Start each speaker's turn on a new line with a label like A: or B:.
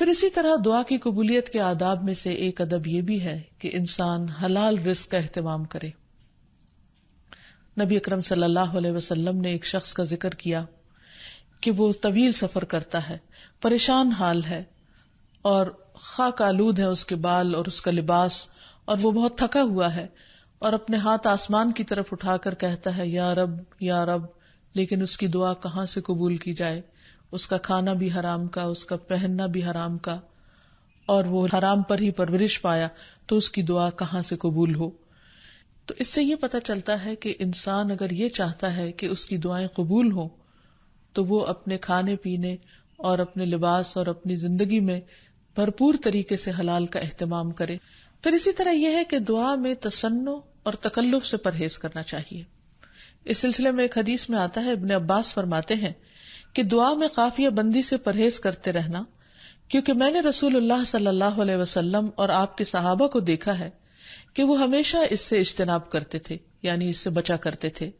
A: پھر اسی طرح دعا کی قبولیت کے آداب میں سے ایک ادب یہ بھی ہے کہ انسان حلال رزق کا اہتمام کرے. نبی اکرم صلی اللہ علیہ وسلم نے ایک شخص کا ذکر کیا کہ وہ طویل سفر کرتا ہے، پریشان حال ہے اور خاک آلود ہے اس کے بال اور اس کا لباس، اور وہ بہت تھکا ہوا ہے اور اپنے ہاتھ آسمان کی طرف اٹھا کر کہتا ہے یا رب یا رب، لیکن اس کی دعا کہاں سے قبول کی جائے؟ اس کا کھانا بھی حرام کا، اس کا پہننا بھی حرام کا، اور وہ حرام پر ہی پرورش پایا، تو اس کی دعا کہاں سے قبول ہو؟ تو اس سے یہ پتہ چلتا ہے کہ انسان اگر یہ چاہتا ہے کہ اس کی دعائیں قبول ہوں تو وہ اپنے کھانے پینے اور اپنے لباس اور اپنی زندگی میں بھرپور طریقے سے حلال کا اہتمام کرے. پھر اسی طرح یہ ہے کہ دعا میں تصنع اور تکلف سے پرہیز کرنا چاہیے. اس سلسلے میں ایک حدیث میں آتا ہے، ابن عباس فرماتے ہیں کہ دعا میں قافیہ بندی سے پرہیز کرتے رہنا، کیونکہ میں نے رسول اللہ صلی اللہ علیہ وسلم اور آپ کے صحابہ کو دیکھا ہے کہ وہ ہمیشہ اس سے اجتناب کرتے تھے، یعنی اس سے بچا کرتے تھے.